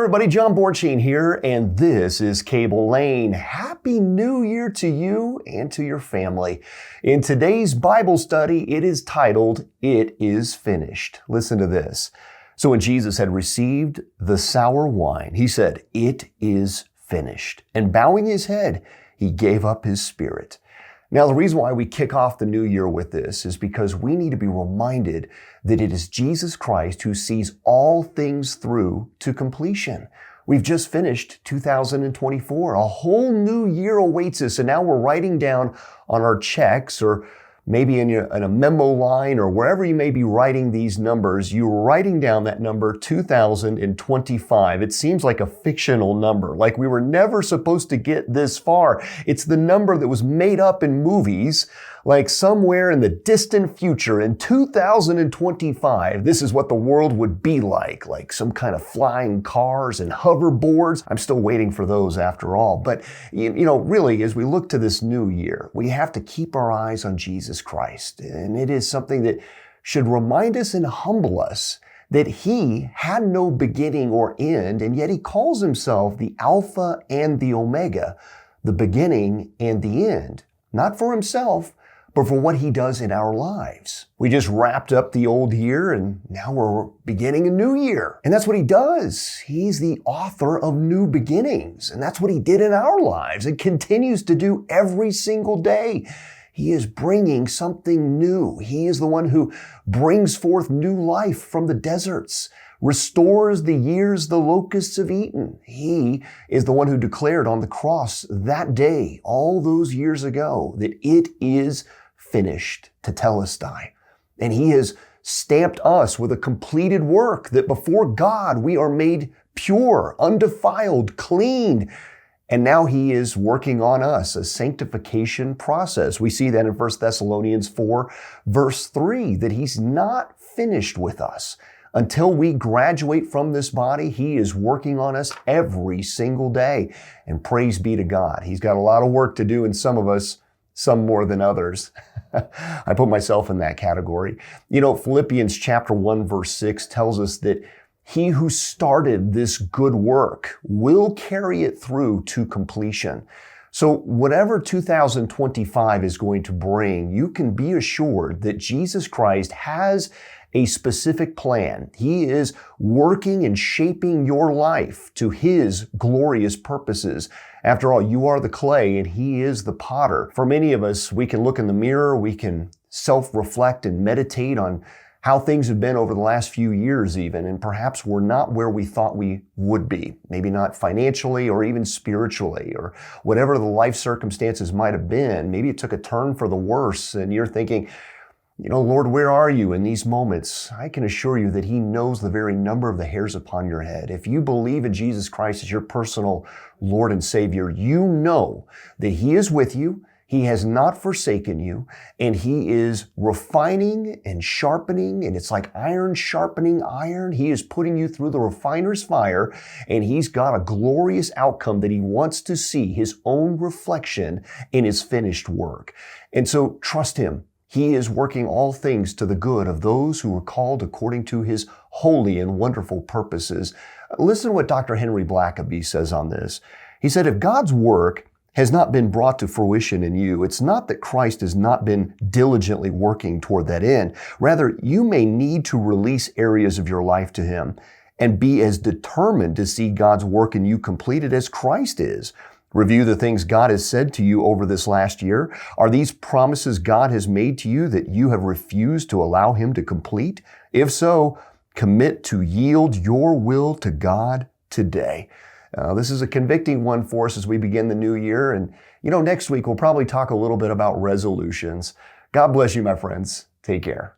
everybody, John Bornschein here, and this is Cable Lane. Happy New Year to you and to your family. In today's Bible study, it is titled, It is Finished. Listen to this. So when Jesus had received the sour wine, he said, It is finished. And bowing his head, he gave up his spirit. Now, the reason why we kick off the new year with this is because we need to be reminded that it is Jesus Christ who sees all things through to completion. We've just finished 2024. A whole new year awaits us, and now we're writing down on our checks or maybe in a memo line or wherever you may be writing these numbers, you're writing down that number 2025. It seems like a fictional number, like we were never supposed to get this far. It's the number that was made up in movies, like somewhere in the distant future in 2025, this is what the world would be like some kind of flying cars and hoverboards. I'm still waiting for those after all. But, really, as we look to this new year, we have to keep our eyes on Jesus Christ. And it is something that should remind us and humble us that he had no beginning or end, and yet he calls himself the Alpha and the Omega, the beginning and the end, not for himself, but for what he does in our lives. We just wrapped up the old year and now we're beginning a new year. And that's what he does. He's the author of new beginnings. And that's what he did in our lives and continues to do every single day. He is bringing something new. He is the one who brings forth new life from the deserts, restores the years the locusts have eaten. He is the one who declared on the cross that day, all those years ago, that it is finished, tetelestai. And he has stamped us with a completed work that before God we are made pure, undefiled, clean. And now he is working on us, a sanctification process. We see that in 1 Thessalonians 4, verse 3, that he's not finished with us. Until we graduate from this body, he is working on us every single day. And praise be to God. He's got a lot of work to do in some of us, some more than others. I put myself in that category. Philippians chapter 1, verse 6 tells us that he who started this good work will carry it through to completion. So whatever 2025 is going to bring, you can be assured that Jesus Christ has a specific plan. He is working and shaping your life to his glorious purposes. After all, you are the clay and he is the potter. For many of us, we can look in the mirror, we can self-reflect and meditate on how things have been over the last few years even, and perhaps we're not where we thought we would be. Maybe not financially or even spiritually or whatever the life circumstances might have been. Maybe it took a turn for the worse and you're thinking, Lord, where are you in these moments? I can assure you that he knows the very number of the hairs upon your head. If you believe in Jesus Christ as your personal Lord and Savior, you know that he is with you. He has not forsaken you, and he is refining and sharpening, and it's like iron sharpening iron. He is putting you through the refiner's fire, and he's got a glorious outcome that he wants to see, his own reflection in his finished work. And so trust him. He is working all things to the good of those who are called according to his holy and wonderful purposes. Listen to what Dr. Henry Blackaby says on this. He said, if God's work has not been brought to fruition in you, it's not that Christ has not been diligently working toward that end. Rather, you may need to release areas of your life to him and be as determined to see God's work in you completed as Christ is. Review the things God has said to you over this last year. Are these promises God has made to you that you have refused to allow him to complete? If so, commit to yield your will to God today. This is a convicting one for us as we begin the new year. And, next week we'll probably talk a little bit about resolutions. God bless you, my friends. Take care.